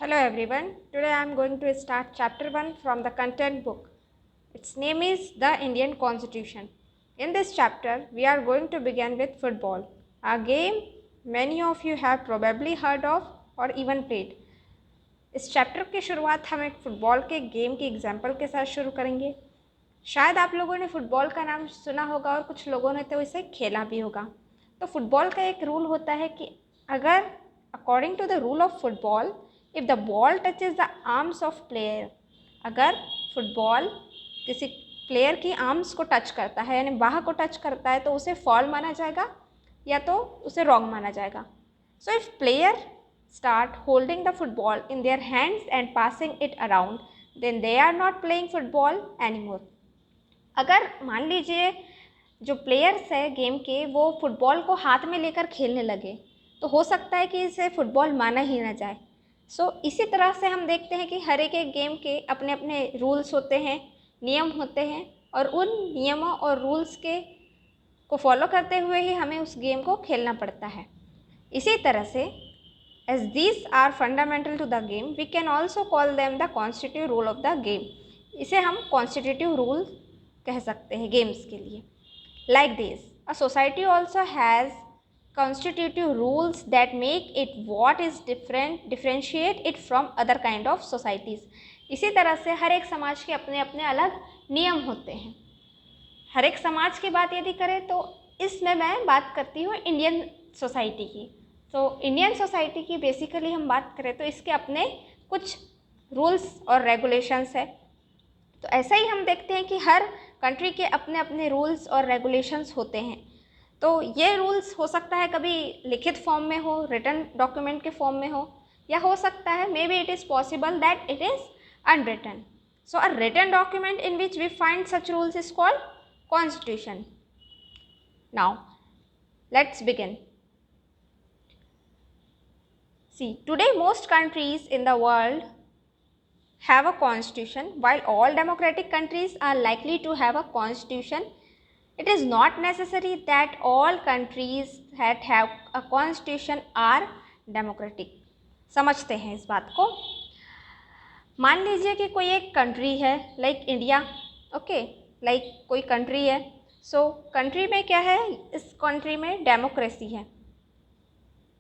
Hello everyone. Today I am going to start chapter 1 from the content book. Its name is The Indian Constitution. In this chapter, we are going to begin with football, a game many of you have probably heard of or even played. इस chapter की शुरुआत हम एक football के game की example के साथ शुरू करेंगे। शायद आप लोगों ने फ़ुटबॉल का नाम सुना होगा और कुछ लोगों ने तो इसे खेला भी होगा। तो फुटबॉल का एक रूल होता है कि अगर according to the rule of football if the ball touches the arms of player, अगर फुटबॉल किसी प्लेयर की आर्म्स को टच करता है यानी बाह को टच करता है तो उसे फॉल माना जाएगा या तो उसे रॉन्ग माना जाएगा। So if player start holding the football in their hands and passing it around, then they are not playing football anymore. अगर मान लीजिए जो प्लेयर्स है गेम के वो फुटबॉल को हाथ में लेकर खेलने लगे तो हो सकता है कि इसे फुटबॉल माना ही ना जाए। इसी तरह से हम देखते हैं कि हर एक गेम के अपने अपने रूल्स होते हैं, नियम होते हैं और उन नियमों और रूल्स को फॉलो करते हुए ही हमें उस गेम को खेलना पड़ता है। इसी तरह से as these are fundamental to the game, we can also call them the constitutive rule of the game. इसे हम constitutive rule कह सकते हैं गेम्स के लिए। Like this, a society also has constitutive rules that make it what is differentiate it from other kind of societies. इसी तरह से हर एक समाज के अपने अपने अलग नियम होते हैं। हर एक समाज की बात यदि करें तो इसमें मैं बात करती हूँ इंडियन सोसाइटी की। इंडियन सोसाइटी की बेसिकली हम बात करें तो इसके अपने कुछ रूल्स और रेगुलेशंस है। तो ऐसा ही हम देखते हैं कि हर कंट्री के अपने अपने रूल्स और रेगुलेशंस होते हैं। तो ये रूल्स हो सकता है कभी लिखित फॉर्म में हो, रिटन डॉक्यूमेंट के फॉर्म में हो, या हो सकता है maybe it is possible that it is unwritten. So a written document in which we find such rules is called constitution. Now let's begin. See, today most countries in the world have a constitution. While all democratic countries are likely to have a constitution, it is not necessary that all countries that have a constitution are democratic. समझते हैं इस बात को। मान लीजिए कि कोई एक कंट्री है लाइक इंडिया, ओके, लाइक कोई कंट्री है। कंट्री में क्या है, इस कंट्री में डेमोक्रेसी है,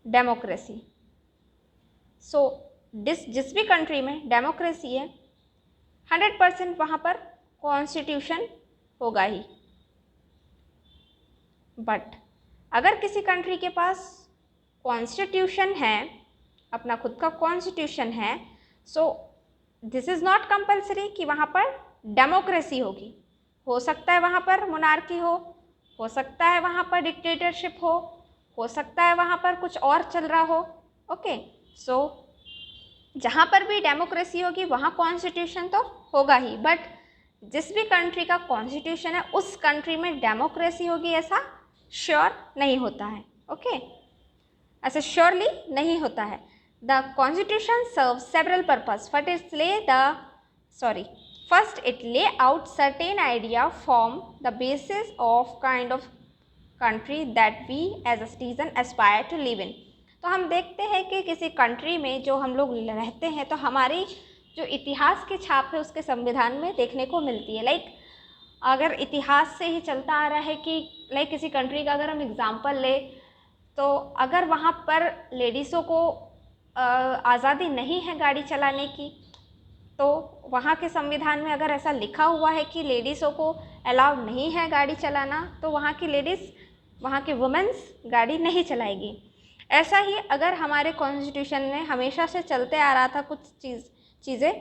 डेमोक्रेसी। जिस भी कंट्री में डेमोक्रेसी है 100% वहाँ पर कॉन्स्टिट्यूशन होगा ही। बट अगर किसी कंट्री के पास कॉन्स्टिट्यूशन है, अपना खुद का कॉन्स्टिट्यूशन है, दिस इज़ नॉट कंपल्सरी कि वहाँ पर डेमोक्रेसी होगी। हो सकता है वहाँ पर मोनार्की हो सकता है वहाँ पर डिक्टेटरशिप हो सकता है वहाँ पर कुछ और चल रहा हो, ओके। जहाँ पर भी डेमोक्रेसी होगी वहाँ कॉन्स्टिट्यूशन तो होगा ही, बट जिस भी कंट्री का कॉन्स्टिट्यूशन है उस कंट्री में डेमोक्रेसी होगी ऐसा श्योर नहीं होता है, ओके, ऐसा श्योरली नहीं होता है। The constitution serve several purpose. First it lay out certain idea from the basis of kind of country that we as a citizen aspire to live in. तो हम देखते हैं कि किसी कंट्री में जो हम लोग रहते हैं तो हमारी जो इतिहास की छाप है उसके संविधान में देखने को मिलती है। लाइक अगर इतिहास से ही चलता आ रहा है कि लाइक किसी कंट्री का अगर हम एग्ज़ाम्पल ले तो अगर वहाँ पर लेडीज़ों को आज़ादी नहीं है गाड़ी चलाने की, तो वहाँ के संविधान में अगर ऐसा लिखा हुआ है कि लेडीज़ों को अलाउ नहीं है गाड़ी चलाना तो वहाँ की लेडीज़, वहाँ की वुमेन्स गाड़ी नहीं चलाएगी। ऐसा ही अगर हमारे कॉन्स्टिट्यूशन में हमेशा से चलते आ रहा था कुछ चीज़ें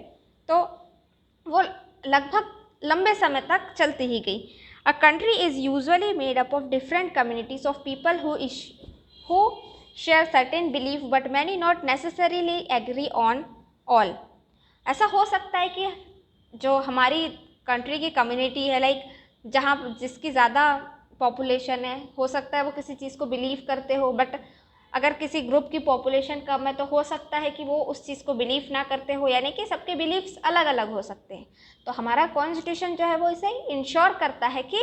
तो वो लगभग लंबे समय तक चलती ही गई। A country is usually made up of different communities of people who share certain belief but many not necessarily agree on all. ऐसा हो सकता है कि जो हमारी कंट्री की कम्युनिटी है लाइक जहाँ जिसकी ज़्यादा पॉपुलेशन है, हो सकता है वो किसी चीज़ को बिलीव करते हो, बट अगर किसी ग्रुप की पॉपुलेशन कम है तो हो सकता है कि वो उस चीज़ को बिलीव ना करते हो, यानी कि सबके बिलीव्स अलग अलग हो सकते हैं। तो हमारा कॉन्स्टिट्यूशन जो है वो इसे इंश्योर करता है कि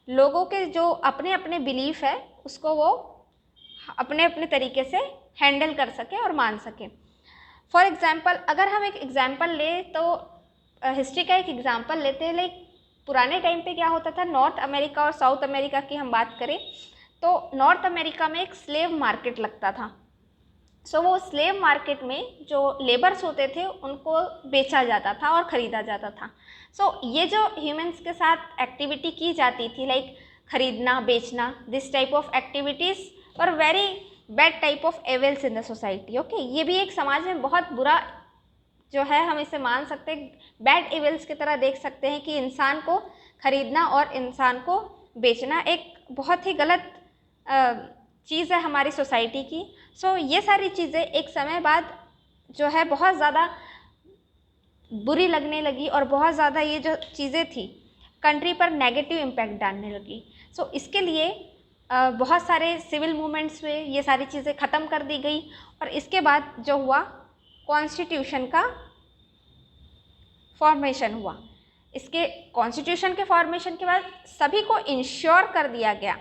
लोगों के जो अपने अपने बिलीफ है उसको वो अपने अपने तरीके से हैंडल कर सके और मान सके। फॉर एग्ज़ाम्पल अगर हम एक एग्ज़ाम्पल ले तो हिस्ट्री का एक एग्ज़ाम्पल लेते हैं, लाइक पुराने टाइम पे क्या होता था, नॉर्थ अमेरिका और साउथ अमेरिका की हम बात करें तो नॉर्थ अमेरिका में एक स्लेव मार्केट लगता था। सो वो स्लेव मार्केट में जो लेबर्स होते थे उनको बेचा जाता था और ख़रीदा जाता था। सो ये जो ह्यूमंस के साथ एक्टिविटी की जाती थी, लाइक खरीदना बेचना, दिस टाइप ऑफ एक्टिविटीज़ और very bad type of evils in the society. Okay, ये भी एक समाज में बहुत बुरा जो है, हम इसे मान सकते हैं, बैड एविल्स की तरह देख सकते हैं कि इंसान को खरीदना और इंसान को बेचना एक बहुत ही गलत चीज़ है हमारी सोसाइटी की। सो ये सारी चीज़ें एक समय बाद जो है बहुत ज़्यादा बुरी लगने लगी और बहुत ज़्यादा ये जो चीज़ें थी कंट्री पर नेगेटिव इम्पैक्ट डालने लगी। सो इसके लिए बहुत सारे सिविल मूवमेंट्स हुए, ये सारी चीज़ें ख़त्म कर दी गई और इसके बाद जो हुआ कॉन्स्टिट्यूशन का फॉर्मेशन हुआ। इसके कॉन्स्टिट्यूशन के फॉर्मेशन के बाद सभी को इंश्योर कर दिया गया,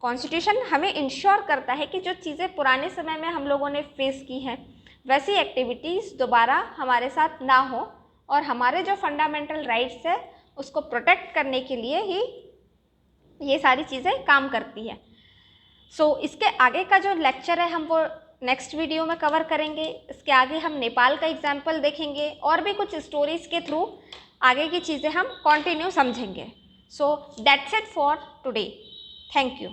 कॉन्स्टिट्यूशन हमें इंश्योर करता है कि जो चीज़ें पुराने समय में हम लोगों ने फेस की हैं वैसी एक्टिविटीज़ दोबारा हमारे साथ ना हो और हमारे जो फंडामेंटल राइट्स है उसको प्रोटेक्ट करने के लिए ही ये सारी चीज़ें काम करती है। सो इसके आगे का जो लेक्चर है हम वो नेक्स्ट वीडियो में कवर करेंगे। इसके आगे हम नेपाल का एग्जाम्पल देखेंगे और भी कुछ स्टोरीज़ के थ्रू आगे की चीज़ें हम कंटिन्यू समझेंगे। So that's it for today. Thank you.